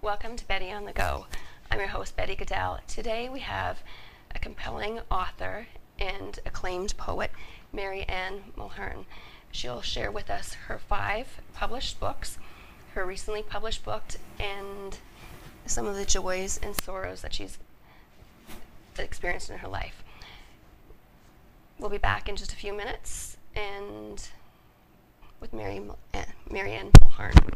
Welcome to Betty on the Go. I'm your host, Betty Gudel. Today we have a compelling author and acclaimed poet, Mary Ann Mulhern. She'll share with us her 5 published books, her recently published book, and some of the joys and sorrows that she's experienced in her life. We'll be back in just a few minutes and with Mary Ann Mulhern.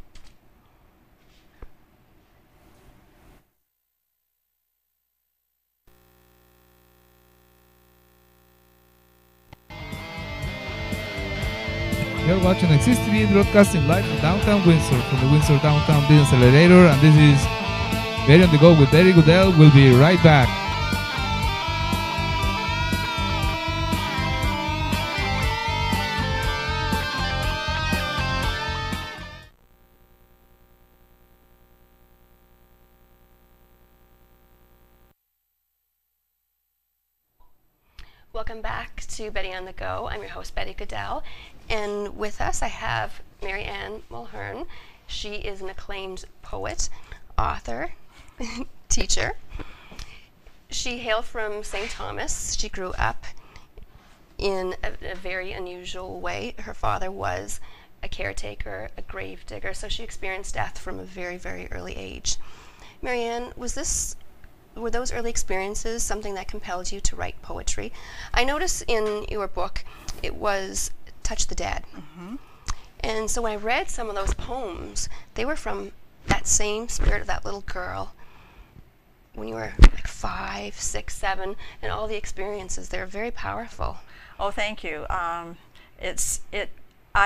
You're watching Exist TV broadcasting live from downtown Windsor from the Windsor Downtown Business Accelerator, and this is Betty on the Go with Betty Gudel. We'll be right back. Welcome back to Betty on the Go. I'm your host, Betty Gudel, and with us I have Mary Ann Mulhern. She is an acclaimed poet, author, teacher. She hailed from St. Thomas. She grew up in a very unusual way. Her father was a caretaker, a grave digger, so she experienced death from a very, very early age. Mary Ann, were those early experiences something that compelled you to write poetry? I notice in your book it was Touch the Dead. Mm-hmm. And so when I read some of those poems, they were from that same spirit of that little girl when you were like 5, 6, 7, and all the experiences. They're very powerful. Oh, thank you. I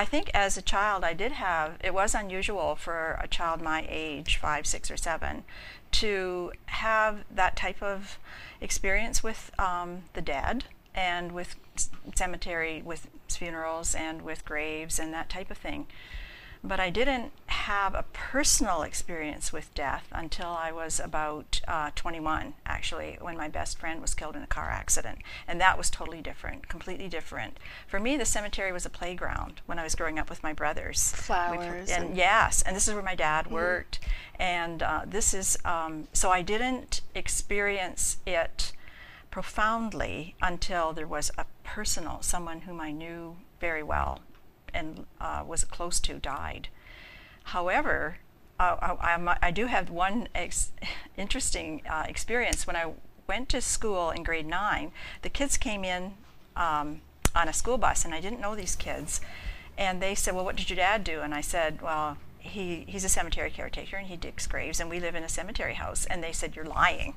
think as a child it was unusual for a child my age, 5, 6, or 7, to have that type of experience with the dead and with cemetery, with funerals and with graves and that type of thing. But I didn't have a personal experience with death until I was about 21, actually, when my best friend was killed in a car accident. And that was totally different, completely different. For me, the cemetery was a playground when I was growing up with my brothers. Flowers. Yes, and this is where my dad worked. And so I didn't experience it profoundly until there was a personal, someone whom I knew very well and was close to died. However, I do have one interesting experience. When I went to school in grade 9, the kids came in on a school bus, and I didn't know these kids. And they said, well, what did your dad do? And I said, well, he's a cemetery caretaker, and he digs graves, and we live in a cemetery house. And they said, you're lying.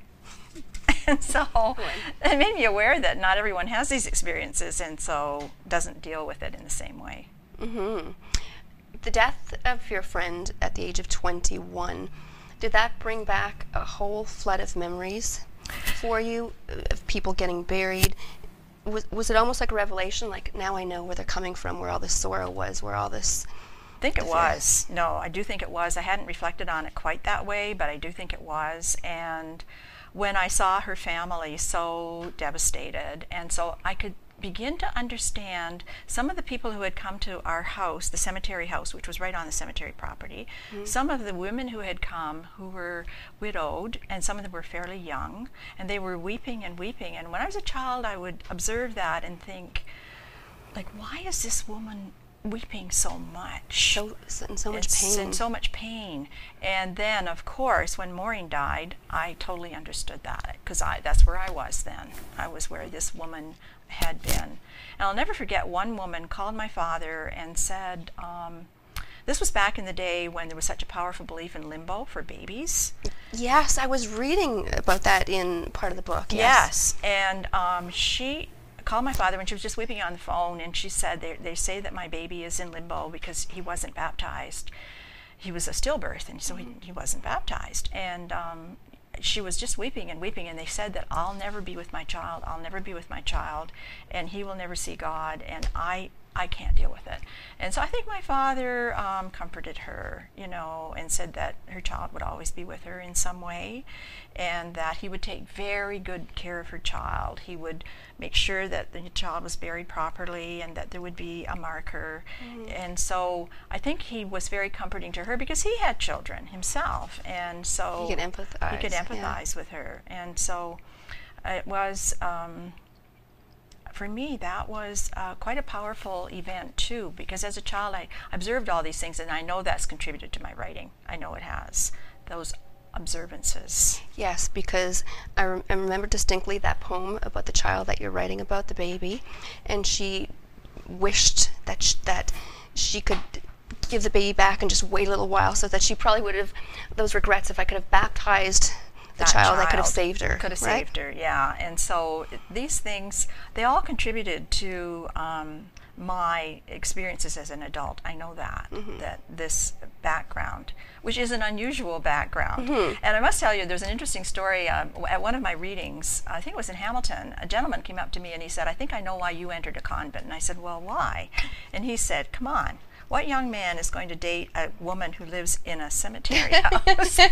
And so it made me aware that not everyone has these experiences, and so doesn't deal with it in the same way. Mm-hmm. The death of your friend at the age of 21, did that bring back a whole flood of memories for you of people getting buried? Was it almost like a revelation, like now I know where they're coming from, where all this sorrow was, where all this... I think it was. No, I do think it was. I hadn't reflected on it quite that way, but I do think it was. And when I saw her family so devastated, and so I could begin to understand some of the people who had come to our house, the cemetery house, which was right on the cemetery property, some of the women who had come who were widowed, and some of them were fairly young, and they were weeping and weeping. And when I was a child, I would observe that and think, like, why is this woman weeping so much? In so much pain. In so much pain. And then, of course, when Maureen died, I totally understood that, because that's where I was then. I was where this woman had been. And I'll never forget, one woman called my father and said, this was back in the day when there was such a powerful belief in limbo for babies. Yes, I was reading about that in part of the book. Yes. And she called my father when she was just weeping on the phone, and she said, they say that my baby is in limbo because he wasn't baptized. He was a stillbirth, and so he wasn't baptized. And she was just weeping and weeping, and they said that I'll never be with my child, I'll never be with my child, and he will never see God, and I can't deal with it. And so I think my father comforted her, you know, and said that her child would always be with her in some way, and that he would take very good care of her child. He would make sure that the child was buried properly and that there would be a marker. And so I think he was very comforting to her because he had children himself, and so he could empathize. He could empathize with her. And so it was, for me, that was quite a powerful event too, because as a child I observed all these things, and I know that's contributed to my writing. I know it has, those observances. Yes, because I remember distinctly that poem about the child that you're writing about, the baby, and she wished that she could give the baby back and just wait a little while, so that she probably would have those regrets. If I could have baptized the child, I could have saved her. Could have right? saved her, yeah. And so these things, they all contributed to my experiences as an adult. I know that, that this background, which is an unusual background. And I must tell you, there's an interesting story. At one of my readings, I think it was in Hamilton, a gentleman came up to me and he said, "I think I know why you entered a convent." And I said, "Well, why?" And he said, "Come on. What young man is going to date a woman who lives in a cemetery house?" I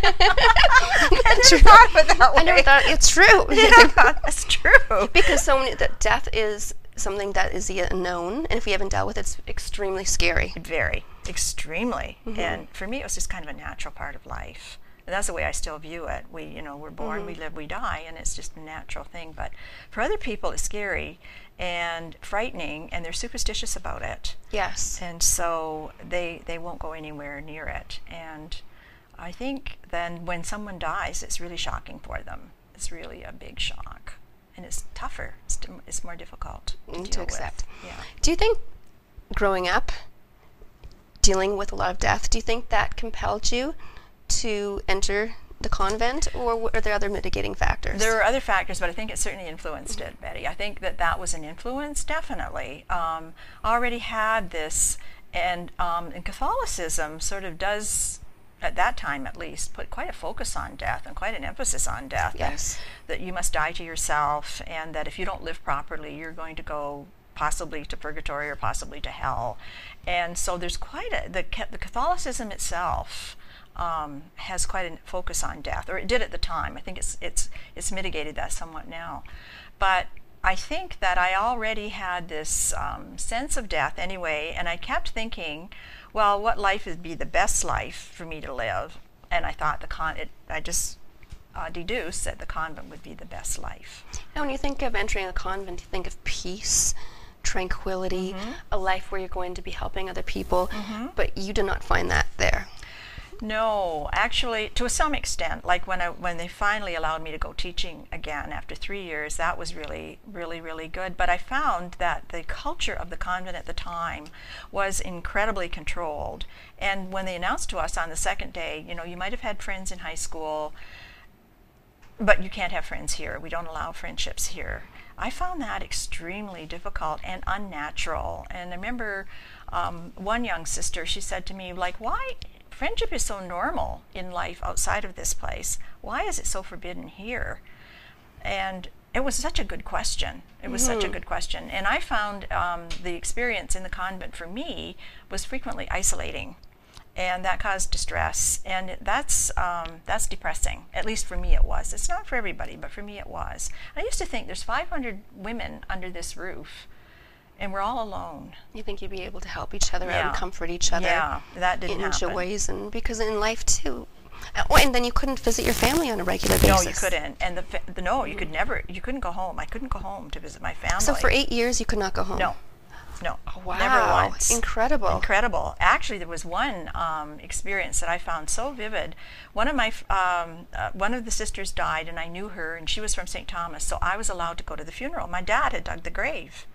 never thought of it that way. I never thought it's true. Yeah, that's true. Because so many, that death is something that is the unknown, and if we haven't dealt with it, it's extremely scary. Very, extremely. And for me, it was just kind of a natural part of life. And that's the way I still view it. We, you know, we're born, we live, we die, and it's just a natural thing. But for other people, it's scary and frightening, and they're superstitious about it. Yes. And so they won't go anywhere near it. And I think then when someone dies, it's really shocking for them. It's really a big shock. And it's tougher. It's more difficult to accept. With. Yeah. Do you think growing up, dealing with a lot of death, do you think that compelled you to enter the convent, or are there other mitigating factors? There are other factors, but I think it certainly influenced it, Betty. I think that was an influence, definitely. I already had this, and Catholicism sort of does, at that time at least, put quite a focus on death and quite an emphasis on death. Yes. That you must die to yourself, and that if you don't live properly, you're going to go possibly to purgatory or possibly to hell. And so there's quite a, the Catholicism itself has quite a focus on death, or it did at the time. I think it's mitigated that somewhat now. But I think that I already had this sense of death anyway, and I kept thinking, well, what life would be the best life for me to live? And I thought I just deduced that the convent would be the best life. Now, when you think of entering a convent, you think of peace, tranquility, a life where you're going to be helping other people, but you did not find that there. No, actually, to some extent, like when they finally allowed me to go teaching again after 3 years, that was really, really, really good. But I found that the culture of the convent at the time was incredibly controlled. And when they announced to us on the second day, you know, you might have had friends in high school, but you can't have friends here. We don't allow friendships here. I found that extremely difficult and unnatural. And I remember one young sister, she said to me, like, why? Friendship is so normal in life outside of this place. Why is it so forbidden here? And it was such a good question. It was such a good question. And I found the experience in the convent for me was frequently isolating. And that caused distress. And that's depressing. At least for me it was. It's not for everybody, but for me it was. I used to think there's 500 women under this roof, and we're all alone. You think you'd be able to help each other out and comfort each other? Yeah, that didn't happen. In ways, and because in life too. And then you couldn't visit your family on a regular basis. No, you couldn't. And you could never. You couldn't go home. I couldn't go home to visit my family. So for 8 years, you could not go home. No. Oh, wow. Never once. Incredible. Incredible. Actually, there was one experience that I found so vivid. One of the sisters died, and I knew her, and she was from St. Thomas, so I was allowed to go to the funeral. My dad had dug the grave.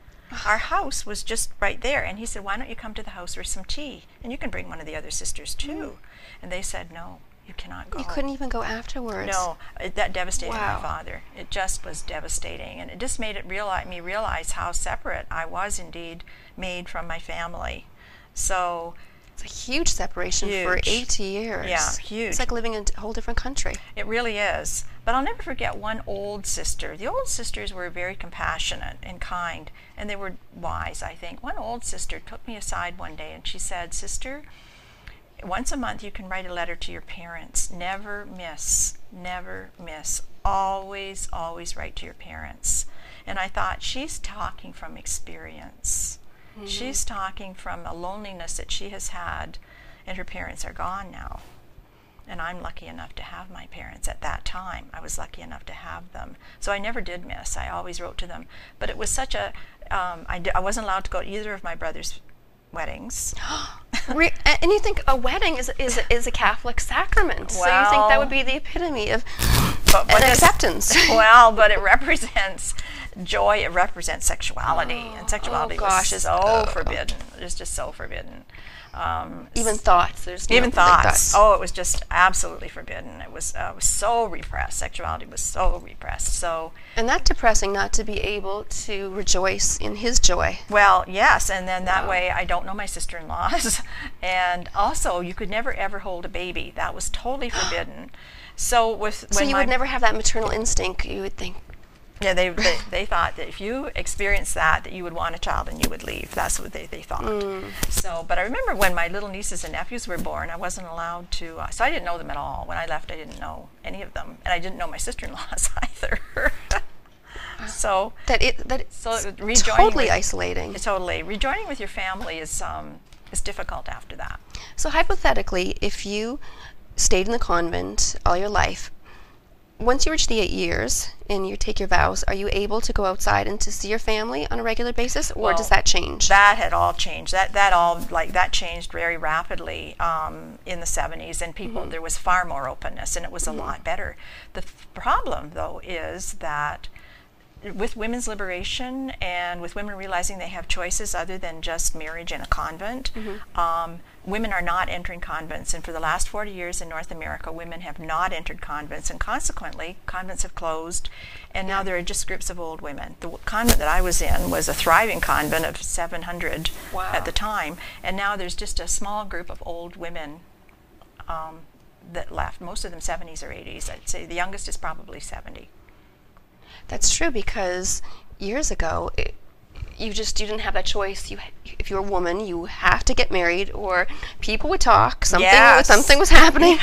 Our house was just right there, and he said, "Why don't you come to the house for some tea? And you can bring one of the other sisters too." And they said, "No, you cannot go." You couldn't even go afterwards. No, that devastated my father. It just was devastating, and it just made me realize how separate I was indeed made from my family. So It's a huge separation for Huge. 80 years. Yeah, huge. It's like living in a whole different country. It really is. But I'll never forget one old sister. The old sisters were very compassionate and kind, and they were wise, I think. One old sister took me aside one day and she said, "Sister, once a month you can write a letter to your parents. Never miss, never miss. Always, always write to your parents." And I thought, she's talking from experience. She's talking from a loneliness that she has had, and her parents are gone now. And I'm lucky enough to have my parents at that time. I was lucky enough to have them. So I never did miss. I always wrote to them. But it was such a, I wasn't allowed to go to either of my brother's weddings. And you think a wedding is a Catholic sacrament. So you think that would be the epitome of acceptance. Well, but it represents joy. It represents sexuality. And sexuality was so forbidden. It was just so forbidden. Even thoughts. There's even thoughts. Oh, it was just absolutely forbidden. It was so repressed. Sexuality was so repressed. So. And that's depressing, not to be able to rejoice in his joy. Well, yes, and then that way I don't know my sister-in-laws, and also you could never ever hold a baby. That was totally forbidden. So you would never have that maternal instinct. You would think. Yeah, they thought that if you experienced that you would want a child and you would leave. That's what they thought. So, but I remember when my little nieces and nephews were born, I wasn't allowed to, so I didn't know them at all. When I left, I didn't know any of them, and I didn't know my sister-in-laws either. So totally isolating. Totally. Rejoining with your family is difficult after that. So hypothetically, if you stayed in the convent all your life, once you reach the 8 years and you take your vows, are you able to go outside and to see your family on a regular basis, or does that change? That had all changed. That changed very rapidly in the 70s, and people there was far more openness, and it was a lot better. The problem, though, is that with women's liberation and with women realizing they have choices other than just marriage in a convent, women are not entering convents. And for the last 40 years in North America, women have not entered convents, and consequently, convents have closed, and now there are just groups of old women. The convent that I was in was a thriving convent of 700 at the time, and now there's just a small group of old women that left, most of them 70s or 80s. I'd say the youngest is probably 70. That's true, because years ago, you didn't have that choice. If you're a woman, you have to get married, or people would talk. Something was happening.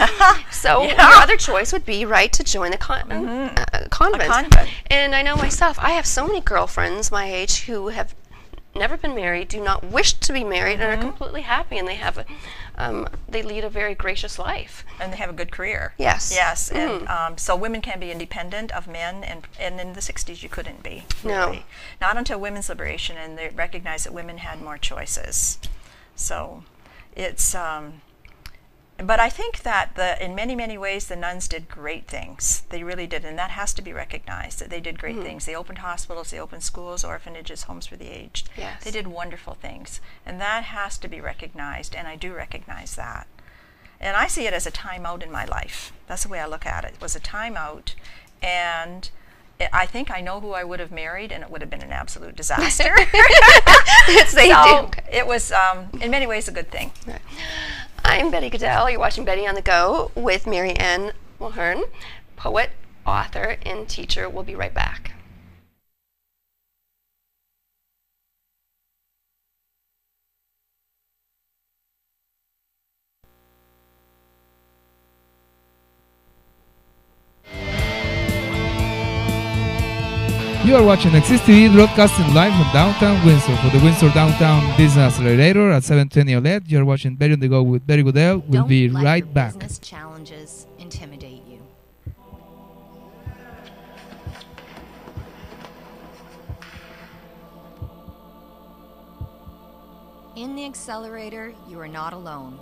So your other choice would be to join the convent. A convent. And I know myself. I have so many girlfriends my age who have never been married, do not wish to be married, and are completely happy, and they have they lead a very gracious life. And they have a good career. Yes. Yes, and so women can be independent of men, and in the 60s you couldn't be. Really. No. Not until women's liberation, and they recognized that women had more choices. So it's, but I think that in many, many ways the nuns did great things. They really did, and that has to be recognized, that they did great things. They opened hospitals, they opened schools, orphanages, homes for the aged. Yes. They did wonderful things, and that has to be recognized, and I do recognize that. And I see it as a time out in my life. That's the way I look at it. It was a time out, and I think I know who I would have married, and it would have been an absolute disaster. It was, in many ways, a good thing. Right. I'm Betty Gudel. You're watching Betty on the Go with Mary Ann Mulhern, poet, author, and teacher. We'll be right back. You are watching XSTV broadcasting live from downtown Windsor for the Windsor Downtown Business Accelerator at 720 Ouellette. You are watching Betty on the Go with Betty Gudel. We'll be right back. Don't let your business challenges intimidate you. In the Accelerator, you are not alone.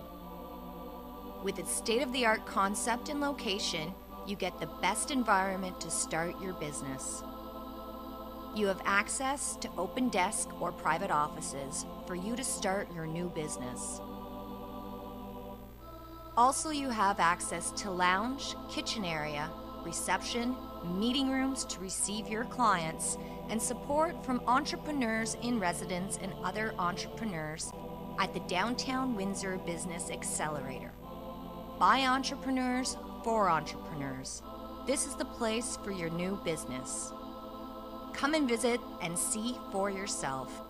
With its state-of-the-art concept and location, you get the best environment to start your business. You have access to open desk or private offices for you to start your new business. Also, you have access to lounge, kitchen area, reception, meeting rooms to receive your clients, and support from entrepreneurs in residence and other entrepreneurs at the Downtown Windsor Business Accelerator. By entrepreneurs, for entrepreneurs. This is the place for your new business. Come and visit and see for yourself.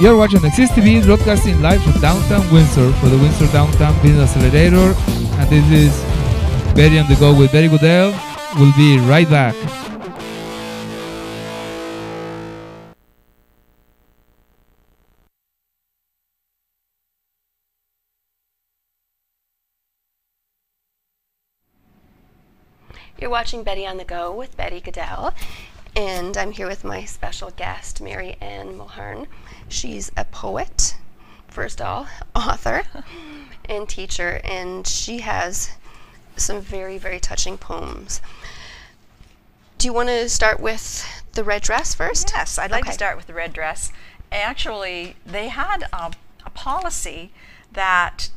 You're watching Exist TV, broadcasting live from downtown Windsor for the Windsor Downtown Business Accelerator. And this is Betty on the Go with Betty Gudel. We'll be right back. You're watching Betty on the Go with Betty Gudel, and I'm here with my special guest, Mary Ann Mulhern. She's a poet, first of all, author, and teacher, and she has some very, very touching poems. Do you want to start with the red dress first? Yes, I'd like to start with the red dress. Actually, they had a policy that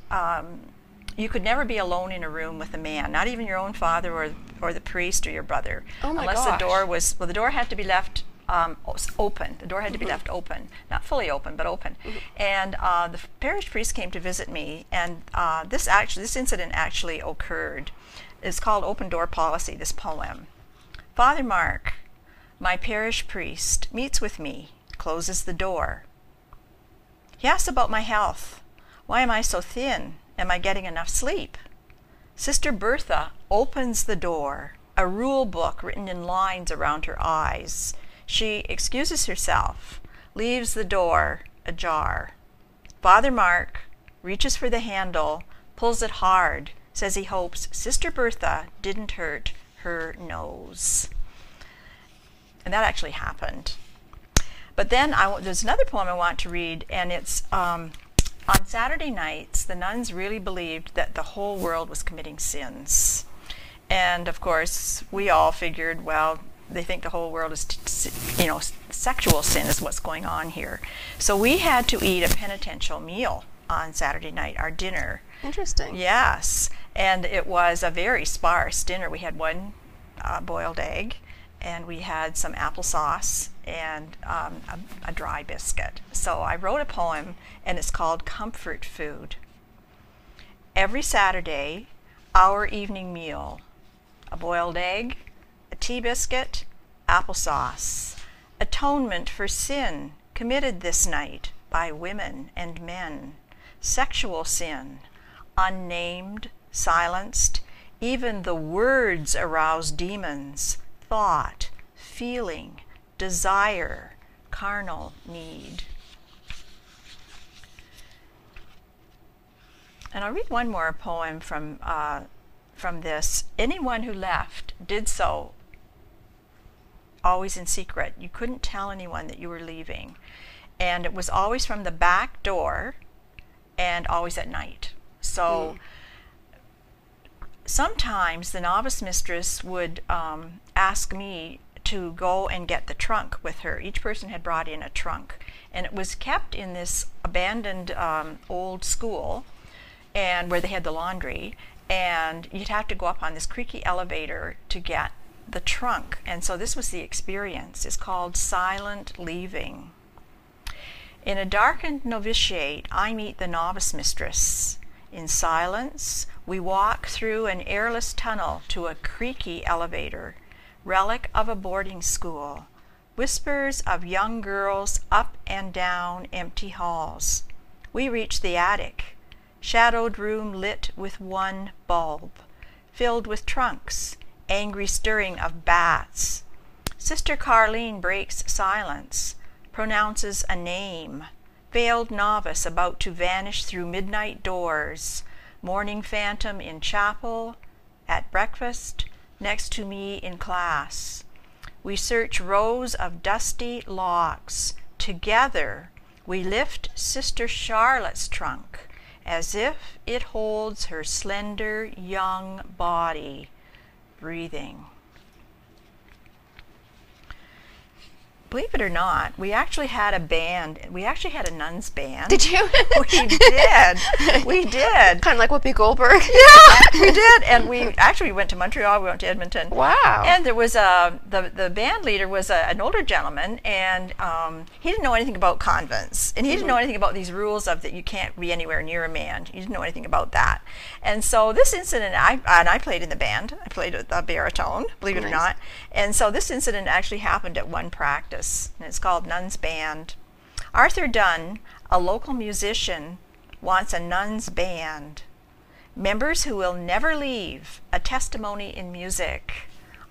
you could never be alone in a room with a man, not even your own father or the priest or your brother. Oh my unless gosh. the door was, well, the door had to be left open. The door had to be left open, not fully open, but open. And the parish priest came to visit me, and this incident actually occurred. It's called Open Door Policy, this poem. Father Mark, my parish priest, meets with me, closes the door. He asks about my health. Why am I so thin? Am I getting enough sleep? Sister Bertha opens the door, a rule book written in lines around her eyes. She excuses herself, leaves the door ajar. Father Mark reaches for the handle, pulls it hard, says he hopes Sister Bertha didn't hurt her nose. And that actually happened. But then there's another poem I want to read, and it's on Saturday nights, the nuns really believed that the whole world was committing sins. And of course, we all figured, well, they think the whole world is, sexual sin is what's going on here. So we had to eat a penitential meal on Saturday night, our dinner. Interesting. Yes, and it was a very sparse dinner. We had one boiled egg, and we had some applesauce and a dry biscuit. So I wrote a poem, and it's called Comfort Food. Every Saturday, our evening meal, a boiled egg, a tea biscuit, applesauce, atonement for sin committed this night by women and men, sexual sin, unnamed, silenced, even the words arouse demons, thought, feeling, desire, carnal need. And I'll read one more poem from this. Anyone who left did so always in secret. You couldn't tell anyone that you were leaving. And it was always from the back door and always at night. So sometimes the novice mistress would ask me to go and get the trunk with her. Each person had brought in a trunk. And it was kept in this abandoned old school, and where they had the laundry, and you'd have to go up on this creaky elevator to get the trunk. And so this was the experience. It's called silent leaving. In a darkened novitiate, I meet the novice mistress. In silence, we walk through an airless tunnel to a creaky elevator, relic of a boarding school, whispers of young girls up and down empty halls. We reach the attic, shadowed room lit with one bulb, filled with trunks, angry stirring of bats. Sister Carleen breaks silence, pronounces a name, veiled novice about to vanish through midnight doors, morning phantom in chapel, at breakfast, next to me in class. We search rows of dusty locks. Together, we lift Sister Charlotte's trunk, as if it holds her slender young body, breathing. Believe it or not, we actually had a band. We actually had a nuns band. Did you? We did. We did. Kind of like Whoopi Goldberg. Yeah, we did. And we actually went to Montreal. We went to Edmonton. Wow. And there was the band leader was an older gentleman, and he didn't know anything about convents, and he didn't know anything about these rules of that you can't be anywhere near a man. He didn't know anything about that. And so this incident, I played in the band. I played the baritone, believe it or not. And so this incident actually happened at one practice. And it's called Nuns Band. Arthur Dunn, a local musician, wants a nuns band. Members who will never leave, a testimony in music.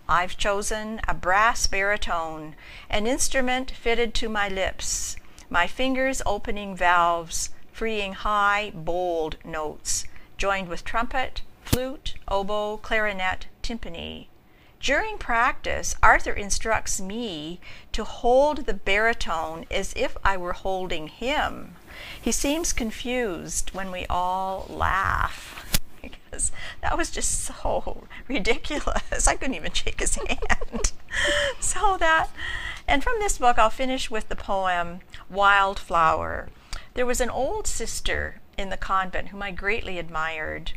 I've chosen a brass baritone, an instrument fitted to my lips, my fingers opening valves, freeing high, bold notes, joined with trumpet, flute, oboe, clarinet, timpani. During practice, Arthur instructs me to hold the baritone as if I were holding him. He seems confused when we all laugh, because that was just so ridiculous. I couldn't even shake his hand. And from this book, I'll finish with the poem Wildflower. There was an old sister in the convent whom I greatly admired,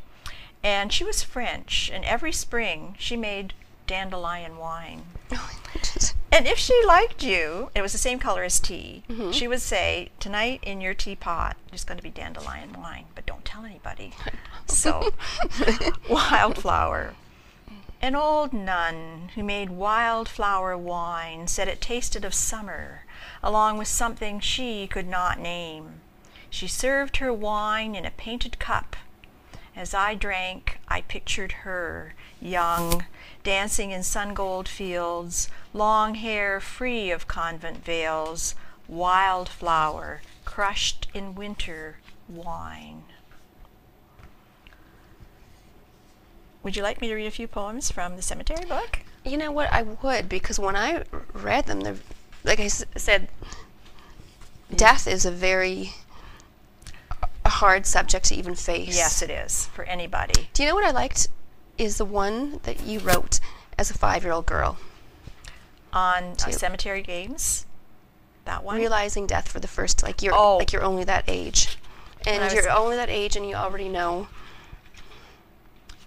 and she was French, and every spring she made dandelion wine. And if she liked you, it was the same color as tea, she would say, tonight in your teapot, there's going to be dandelion wine, but don't tell anybody. So, Wildflower. An old nun who made wildflower wine said it tasted of summer, along with something she could not name. She served her wine in a painted cup. As I drank, I pictured her, young, dancing in sun-gold fields, long hair free of convent veils, wildflower crushed in winter wine. Would you like me to read a few poems from the cemetery book? You know what, I would, because when I read them, like I said, death is a very hard subject to even face. Yes, it is, for anybody. Do you know what I liked is the one that you wrote as a 5-year-old girl? On Two. Cemetery Games. That one. Realizing death for the first, like you're only that age, and you're only that age, and you already know.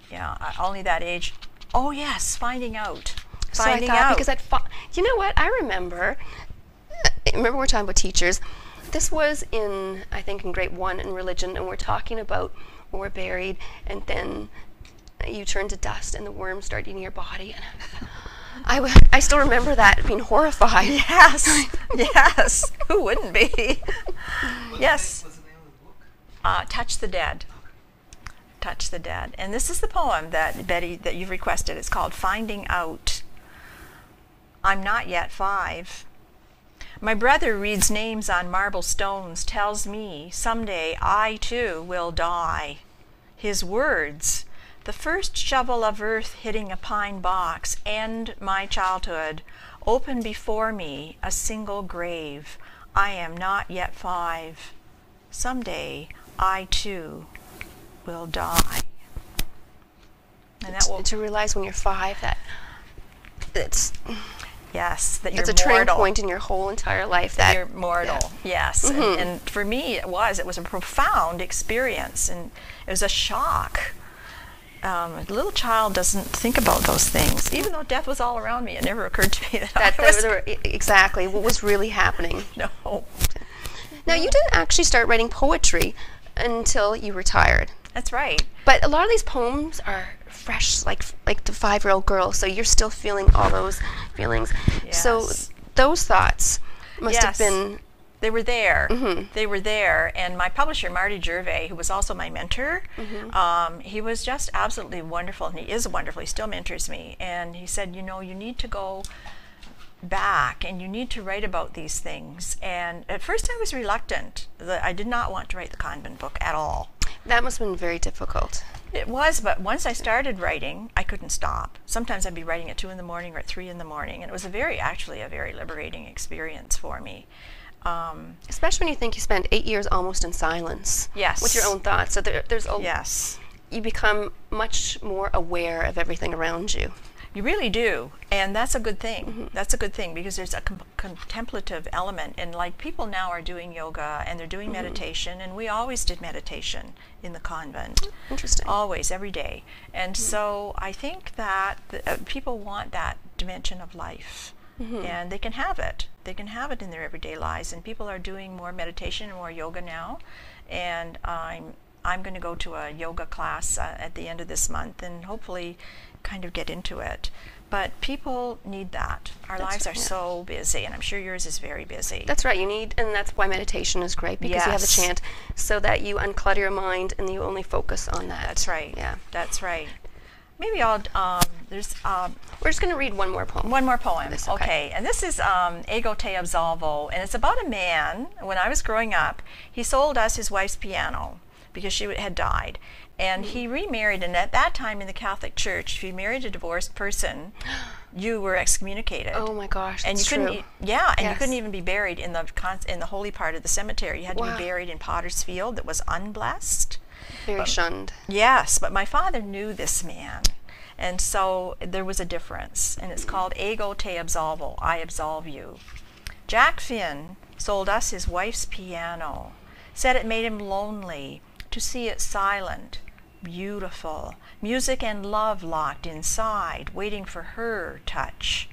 Yeah, only that age. Oh yes, finding out. So I thought, because you know what? I remember we're talking about teachers. This was I think in grade 1 in religion, and we're talking about when we're buried, and then you turn to dust, and the worms start eating your body. And I still remember that, being horrified. Yes, yes. Who wouldn't be? Yes. What's the name of the book? Touch the Dead. Touch the Dead. And this is the poem that, Betty, that you've requested. It's called Finding Out. I'm not yet 5. My brother reads names on marble stones, tells me someday I too will die. His words, the first shovel of earth hitting a pine box, end my childhood, open before me a single grave. I am not yet 5. Someday I too will die. And that will to realize when you're 5 that it's yes, that you're it's a mortal. turning point in your whole entire life. That That you're mortal. Yeah. Yes, and for me it was a profound experience, and it was a shock. A little child doesn't think about those things, even though death was all around me. It never occurred to me that I was exactly what was really happening. no. Now, you didn't actually start writing poetry until you retired. That's right. But a lot of these poems are fresh, like the 5-year-old girl, so you're still feeling all those feelings. Yes. So those thoughts must have been... They were there. They were there. And my publisher, Marty Gervais, who was also my mentor, he was just absolutely wonderful, and he is wonderful. He still mentors me. And he said, you know, you need to go back and you need to write about these things. And at first I was reluctant. I did not want to write the convent book at all. That must have been very difficult. It was, but once I started writing, I couldn't stop. Sometimes I'd be writing at 2 in the morning or at 3 in the morning, and it was actually a very liberating experience for me. Especially when you think you spent 8 years almost in silence. Yes. With your own thoughts. So there's a... Yes. You become much more aware of everything around you. You really do, and that's a good thing. That's a good thing, because there's a contemplative element, and like people now are doing yoga and they're doing meditation, and we always did meditation in the convent. Interesting. Always, every day. And so I think that people want that dimension of life, and they can have it. They can have it in their everyday lives, and people are doing more meditation and more yoga now, and I'm going to go to a yoga class at the end of this month, and hopefully kind of get into it. But people need that. Our lives are so busy, and I'm sure yours is very busy. That's right. And that's why meditation is great, because you have a chant so that you unclutter your mind and you only focus on that. That's right. Yeah. That's right. Maybe I'll, we're just going to read one more poem. One more poem. Okay. Okay. And this is Ego te absolvo, and it's about a man. When I was growing up, he sold us his wife's piano because she had died. And he remarried, and at that time in the Catholic Church, if you married a divorced person, you were excommunicated. Oh my gosh, and that's you couldn't, true. You couldn't even be buried in the holy part of the cemetery. You had to Wow. be buried in Potter's Field that was unblessed. Very shunned. Yes, but my father knew this man, and so there was a difference, and it's called Ego te absolvo, I absolve you. Jack Finn sold us his wife's piano, said it made him lonely to see it silent, beautiful, music and love locked inside, waiting for her touch.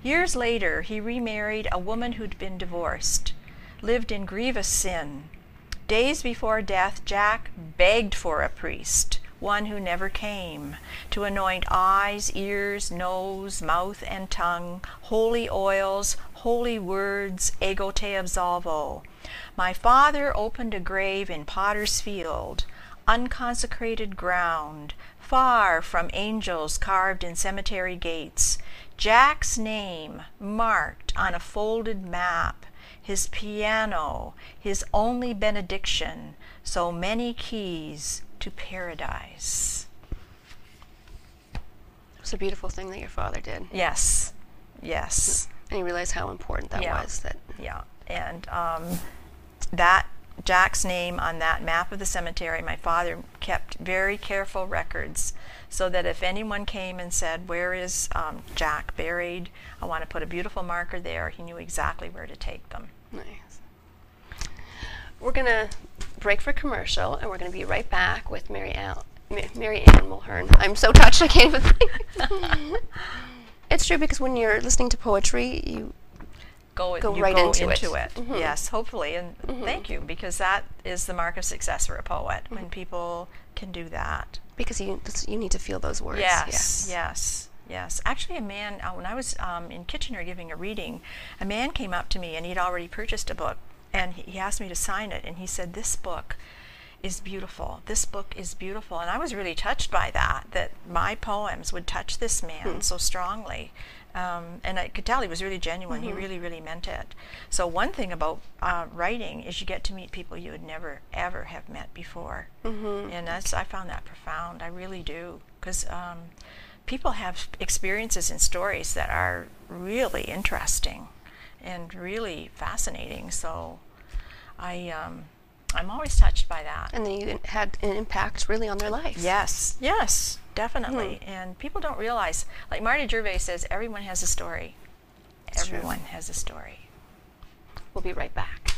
Years later, he remarried a woman who'd been divorced, lived in grievous sin. Days before death, Jack begged for a priest, one who never came, to anoint eyes, ears, nose, mouth, and tongue, holy oils, holy words, ego te absolvo. My father opened a grave in Potter's Field, unconsecrated ground, far from angels carved in cemetery gates. Jack's name marked on a folded map, his piano, his only benediction, so many keys to paradise. It's a beautiful thing that your father did. Yes, yes. And you realize how important that was. Yeah, and that Jack's name on that map of the cemetery. My father kept very careful records so that if anyone came and said, where is Jack buried? I want to put a beautiful marker there. He knew exactly where to take them. Nice. We're going to break for commercial, and we're going to be right back with Mary Ann Mulhern. I'm so touched I can't even think. It's true, because when you're listening to poetry, you go right into it. Mm-hmm. Yes, hopefully, and thank you, because that is the mark of success for a poet, when people can do that. Because you need to feel those words. Yes. Actually, a man, when I was in Kitchener giving a reading, a man came up to me, and he'd already purchased a book, and he asked me to sign it, and he said, this book is beautiful. This book is beautiful. And I was really touched by that my poems would touch this man so strongly. And I could tell he was really genuine. He really, really meant it. So one thing about writing is you get to meet people you would never, ever have met before. And I found that profound. I really do. Because people have experiences and stories that are really interesting and really fascinating. So I'm always touched by that. And then you had an impact really on their life. Yes, definitely. And people don't realize, like Marty Gervais says, everyone has a story. Everyone has a story. We'll be right back.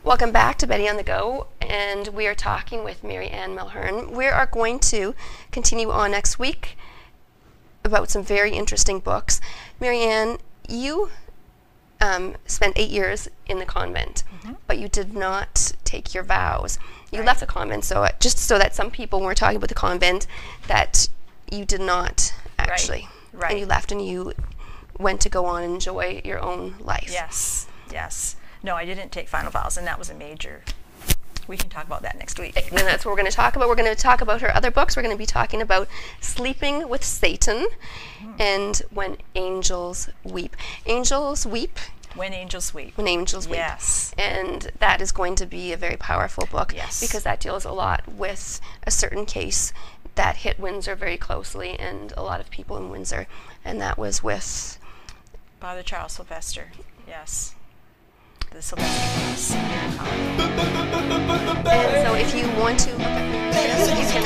Welcome back to Betty on the Go, and we are talking with Mary Ann Mulhern. We are going to continue on next week about some very interesting books. Mary Ann, you spent 8 years in the convent, but you did not take your vows. You left the convent, so just so that some people, when we're talking about the convent, that you did not actually. Right. And you left and you went to go on and enjoy your own life. Yes. No, I didn't take final vows, and that was a major. We can talk about that next week. And that's what we're going to talk about. We're going to talk about her other books. We're going to be talking about Sleeping with Satan and When Angels Weep. Angels weep. When Angels Weep. When Angels Weep. Yes. And that is going to be a very powerful book. Yes. Because that deals a lot with a certain case that hit Windsor very closely and a lot of people in Windsor. And that was with Father Charles Sylvester. Yes. The Sylvester case here in Hollywood. And so if you want to look at Mary Ann, you can